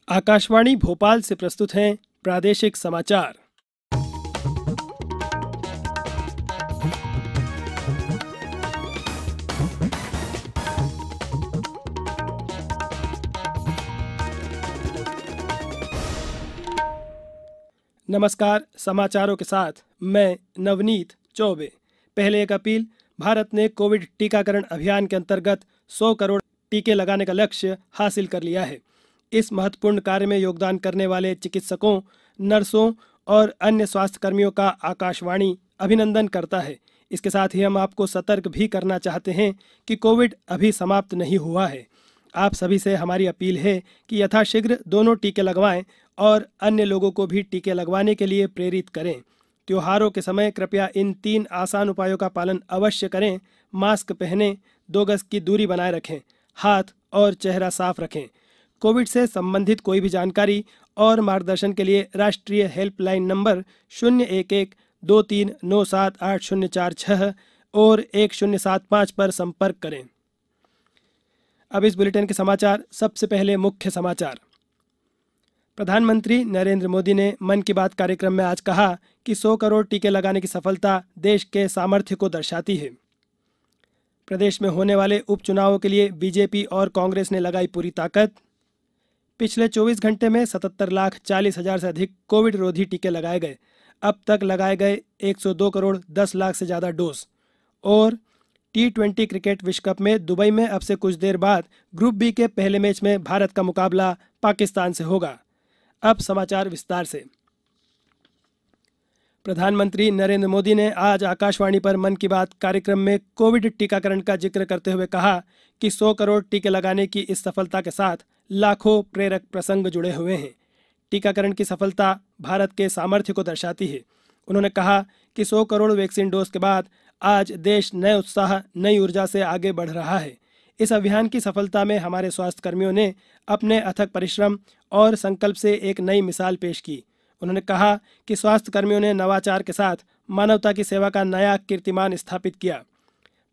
आकाशवाणी भोपाल से प्रस्तुत हैं प्रादेशिक समाचार। नमस्कार, समाचारों के साथ मैं नवनीत चौबे। पहले एक अपील। भारत ने कोविड टीकाकरण अभियान के अंतर्गत 100 करोड़ टीके लगाने का लक्ष्य हासिल कर लिया है। इस महत्वपूर्ण कार्य में योगदान करने वाले चिकित्सकों, नर्सों और अन्य स्वास्थ्य कर्मियों का आकाशवाणी अभिनंदन करता है। इसके साथ ही हम आपको सतर्क भी करना चाहते हैं कि कोविड अभी समाप्त नहीं हुआ है। आप सभी से हमारी अपील है कि यथाशीघ्र दोनों टीके लगवाएं और अन्य लोगों को भी टीके लगवाने के लिए प्रेरित करें। त्योहारों के समय कृपया इन 3 आसान उपायों का पालन अवश्य करें। मास्क पहनें, 2 गज की दूरी बनाए रखें, हाथ और चेहरा साफ रखें। कोविड से संबंधित कोई भी जानकारी और मार्गदर्शन के लिए राष्ट्रीय हेल्पलाइन नंबर 011-2397-8046 और 1075 पर संपर्क करें। अब इस बुलेटिन के समाचार। सबसे पहले मुख्य समाचार। प्रधानमंत्री नरेंद्र मोदी ने मन की बात कार्यक्रम में आज कहा कि 100 करोड़ टीके लगाने की सफलता देश के सामर्थ्य को दर्शाती है। प्रदेश में होने वाले उपचुनावों के लिए बीजेपी और कांग्रेस ने लगाई पूरी ताकत। पिछले 24 घंटे में 77,40,000 से अधिक कोविड रोधी टीके लगाए गए। अब तक लगाए गए 102 करोड़ 10 लाख से ज़्यादा डोज। और T20 क्रिकेट विश्व कप में दुबई में अब से कुछ देर बाद ग्रुप बी के पहले मैच में भारत का मुकाबला पाकिस्तान से होगा। अब समाचार विस्तार से। प्रधानमंत्री नरेंद्र मोदी ने आज आकाशवाणी पर मन की बात कार्यक्रम में कोविड टीकाकरण का जिक्र करते हुए कहा कि 100 करोड़ टीके लगाने की इस सफलता के साथ लाखों प्रेरक प्रसंग जुड़े हुए हैं। टीकाकरण की सफलता भारत के सामर्थ्य को दर्शाती है। उन्होंने कहा कि 100 करोड़ वैक्सीन डोज के बाद आज देश नए उत्साह, नई ऊर्जा से आगे बढ़ रहा है। इस अभियान की सफलता में हमारे स्वास्थ्यकर्मियों ने अपने अथक परिश्रम और संकल्प से एक नई मिसाल पेश की। उन्होंने कहा कि स्वास्थ्यकर्मियों ने नवाचार के साथ मानवता की सेवा का नया कीर्तिमान स्थापित किया।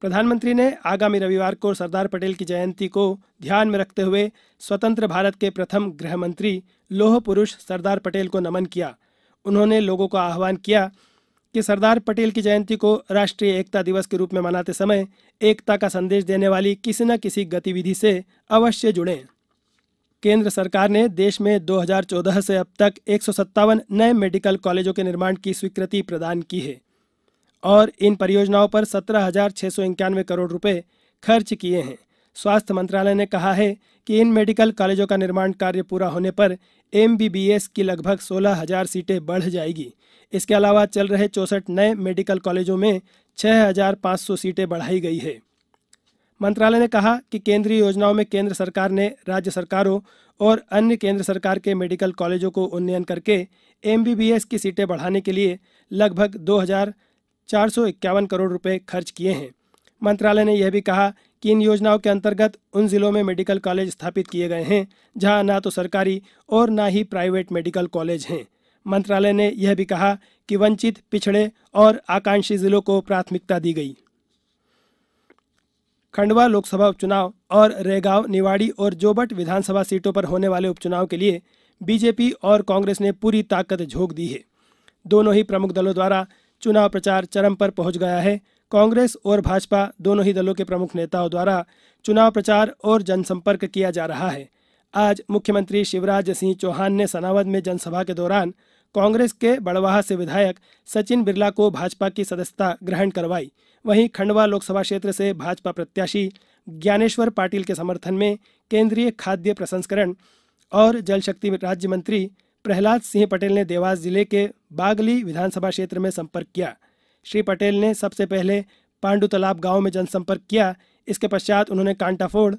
प्रधानमंत्री ने आगामी रविवार को सरदार पटेल की जयंती को ध्यान में रखते हुए स्वतंत्र भारत के प्रथम गृह मंत्री लौह पुरुष सरदार पटेल को नमन किया। उन्होंने लोगों का आह्वान किया कि सरदार पटेल की जयंती को राष्ट्रीय एकता दिवस के रूप में मनाते समय एकता का संदेश देने वाली किसी न किसी गतिविधि से अवश्य जुड़ें। केंद्र सरकार ने देश में 2014 से अब तक 157 नए मेडिकल कॉलेजों के निर्माण की स्वीकृति प्रदान की है और इन परियोजनाओं पर 17,691 करोड़ रुपए खर्च किए हैं। स्वास्थ्य मंत्रालय ने कहा है कि इन मेडिकल कॉलेजों का निर्माण कार्य पूरा होने पर MBBS की लगभग 16,000 सीटें बढ़ जाएगी। इसके अलावा चल रहे 64 नए मेडिकल कॉलेजों में 6,500 सीटें बढ़ाई गई है। मंत्रालय ने कहा कि केंद्रीय योजनाओं में केंद्र सरकार ने राज्य सरकारों और अन्य केंद्र सरकार के मेडिकल कॉलेजों को उन्नयन करके MBBS की सीटें बढ़ाने के लिए लगभग 2,451 करोड़ रुपए खर्च किए हैं। मंत्रालय ने यह भी कहा कि इन योजनाओं के अंतर्गत उन जिलों में मेडिकल कॉलेज स्थापित किए गए हैं जहां ना तो सरकारी और ना ही प्राइवेट मेडिकल कॉलेज हैं। मंत्रालय ने यह भी कहा कि वंचित, पिछड़े और आकांक्षी जिलों को प्राथमिकता दी गई। खंडवा लोकसभा उपचुनाव और रेगांव, निवाड़ी और जोबट विधानसभा सीटों पर होने वाले उपचुनाव के लिए बीजेपी और कांग्रेस ने पूरी ताकत झोंक दी है। दोनों ही प्रमुख दलों द्वारा चुनाव प्रचार चरम पर पहुंच गया है। कांग्रेस और भाजपा दोनों ही दलों के प्रमुख नेताओं द्वारा चुनाव प्रचार और जनसंपर्क किया जा रहा है। आज मुख्यमंत्री शिवराज सिंह चौहान ने सनावद में जनसभा के दौरान कांग्रेस के बड़वाह से विधायक सचिन बिरला को भाजपा की सदस्यता ग्रहण करवाई। वहीं खंडवा लोकसभा क्षेत्र से भाजपा प्रत्याशी ज्ञानेश्वर पाटिल के समर्थन में केंद्रीय खाद्य प्रसंस्करण और जल शक्ति राज्य मंत्री प्रहलाद सिंह पटेल ने देवास जिले के बागली विधानसभा क्षेत्र में संपर्क किया। श्री पटेल ने सबसे पहले पांडु तालाब गांव में जनसंपर्क किया। इसके पश्चात उन्होंने कांटाफोड़,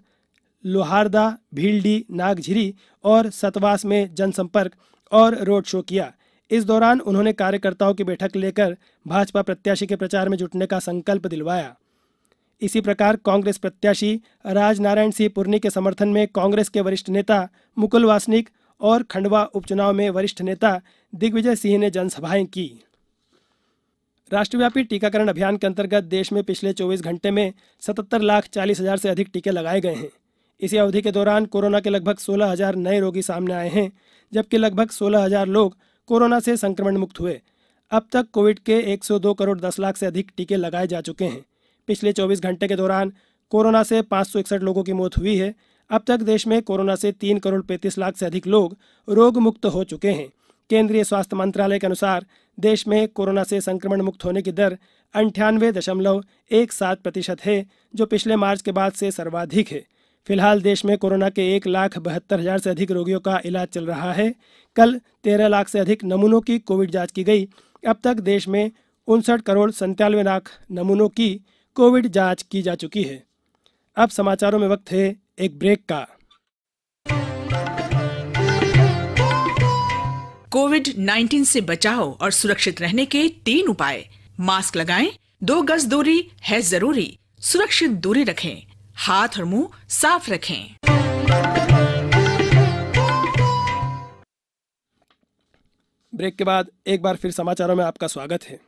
लोहारदा, भीलडी, नागझिरी और सतवास में जनसंपर्क और रोड शो किया। इस दौरान उन्होंने कार्यकर्ताओं की बैठक लेकर भाजपा प्रत्याशी के प्रचार में जुटने का संकल्प दिलवाया। इसी प्रकार कांग्रेस प्रत्याशी राजनारायण सिंह पुर्नी के समर्थन में कांग्रेस के वरिष्ठ नेता मुकुल वासनिक और खंडवा उपचुनाव में वरिष्ठ नेता दिग्विजय सिंह ने जनसभाएं की। राष्ट्रव्यापी टीकाकरण अभियान के अंतर्गत देश में पिछले 24 घंटे में 77,40,000 से अधिक टीके लगाए गए हैं। इसी अवधि के दौरान कोरोना के लगभग 16,000 नए रोगी सामने आए हैं, जबकि लगभग 16,000 लोग कोरोना से संक्रमण मुक्त हुए। अब तक कोविड के 102 करोड़ 10 लाख से अधिक टीके लगाए जा चुके हैं। पिछले 24 घंटे के दौरान कोरोना से 561 लोगों की मौत हुई है। अब तक देश में कोरोना से 3 करोड़ 35 लाख से अधिक लोग रोग मुक्त हो चुके हैं। केंद्रीय स्वास्थ्य मंत्रालय के अनुसार देश में कोरोना से संक्रमण मुक्त होने की दर 98.17% है, जो पिछले मार्च के बाद से सर्वाधिक है। फिलहाल देश में कोरोना के 1,72,000 से अधिक रोगियों का इलाज चल रहा है। कल 13 लाख से अधिक नमूनों की कोविड जांच की गई। अब तक देश में 59 करोड़ 97 लाख नमूनों की कोविड जांच की जा चुकी है। अब समाचारों में वक्त है एक ब्रेक का। कोविड-19 से बचाव और सुरक्षित रहने के 3 उपाय। मास्क लगाएं, 2 गज दूरी है जरूरी, सुरक्षित दूरी रखें, हाथ और मुंह साफ रखें। ब्रेक के बाद एक बार फिर समाचारों में आपका स्वागत है।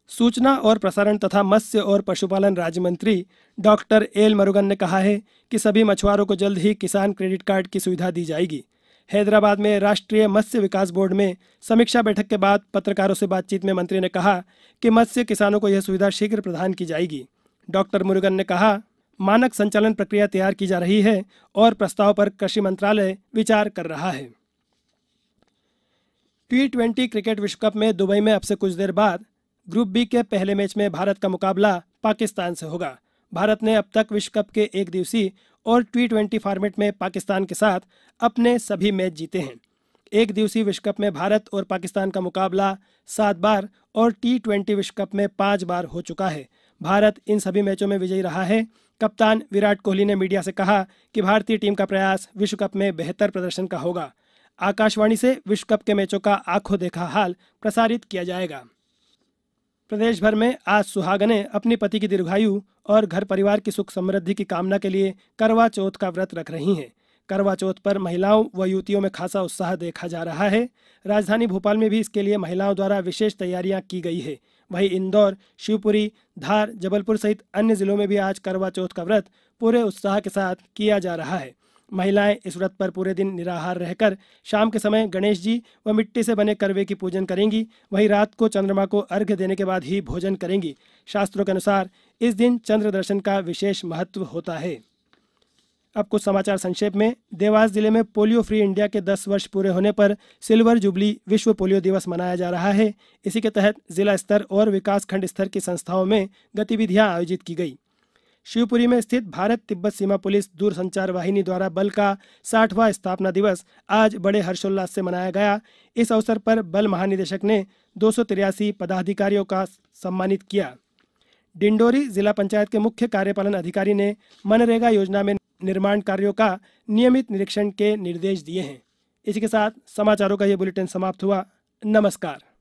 सूचना और प्रसारण तथा मत्स्य और पशुपालन राज्य मंत्री डॉक्टर एल मुरुगन ने कहा है कि सभी मछुआरों को जल्द ही किसान क्रेडिट कार्ड की सुविधा दी जाएगी। हैदराबाद में राष्ट्रीय मत्स्य विकास बोर्ड में समीक्षा बैठक के बाद पत्रकारों से बातचीत में मंत्री ने कहा कि मत्स्य किसानों को यह सुविधा शीघ्र प्रदान की जाएगी। डॉक्टर मुरुगन ने कहा, मानक संचालन प्रक्रिया तैयार की जा रही है और प्रस्ताव पर कृषि मंत्रालय विचार कर रहा है। T20 क्रिकेट विश्व कप में दुबई में अब से कुछ देर बाद ग्रुप बी के पहले मैच में भारत का मुकाबला पाकिस्तान से होगा। भारत ने अब तक विश्व कप के एक दिवसीय और T20 फॉर्मेट में पाकिस्तान के साथ अपने सभी मैच जीते हैं। एक दिवसीय विश्व कप में भारत और पाकिस्तान का मुकाबला 7 बार और T20 विश्व कप में 5 बार हो चुका है। भारत इन सभी मैचों में विजयी रहा है। कप्तान विराट कोहली ने मीडिया से कहा कि भारतीय टीम का प्रयास विश्व कप में बेहतर प्रदर्शन का होगा। आकाशवाणी से विश्व कप के मैचों का आंखों देखा हाल प्रसारित किया जाएगा। प्रदेश भर में आज सुहागनें अपनी पति की दीर्घायु और घर परिवार की सुख समृद्धि की कामना के लिए करवा चौथ का व्रत रख रही हैं। करवा चौथ पर महिलाओं व युवतियों में खासा उत्साह देखा जा रहा है। राजधानी भोपाल में भी इसके लिए महिलाओं द्वारा विशेष तैयारियां की गई है। वहीं इंदौर, शिवपुरी, धार, जबलपुर सहित अन्य जिलों में भी आज करवा चौथ का व्रत पूरे उत्साह के साथ किया जा रहा है। महिलाएं इस व्रत पर पूरे दिन निराहार रहकर शाम के समय गणेश जी व मिट्टी से बने करवे की पूजन करेंगी। वहीं रात को चंद्रमा को अर्घ्य देने के बाद ही भोजन करेंगी। शास्त्रों के अनुसार इस दिन चंद्र दर्शन का विशेष महत्व होता है। अब कुछ समाचार संक्षेप में। देवास जिले में पोलियो फ्री इंडिया के 10 वर्ष पूरे होने पर सिल्वर जुबली विश्व पोलियो दिवस मनाया जा रहा है। इसी के तहत जिला स्तर और विकासखंड स्तर की संस्थाओं में गतिविधियां आयोजित की गई। शिवपुरी में स्थित भारत तिब्बत सीमा पुलिस दूरसंचार वाहिनी द्वारा बल का 60वां स्थापना दिवस आज बड़े हर्षोल्लास से मनाया गया। इस अवसर पर बल महानिदेशक ने 283 पदाधिकारियों का सम्मानित किया। डिंडोरी जिला पंचायत के मुख्य कार्यपालन अधिकारी ने मनरेगा योजना में निर्माण कार्यों का नियमित निरीक्षण के निर्देश दिए हैं। इसी के साथ समाचारों का ये बुलेटिन समाप्त हुआ। नमस्कार।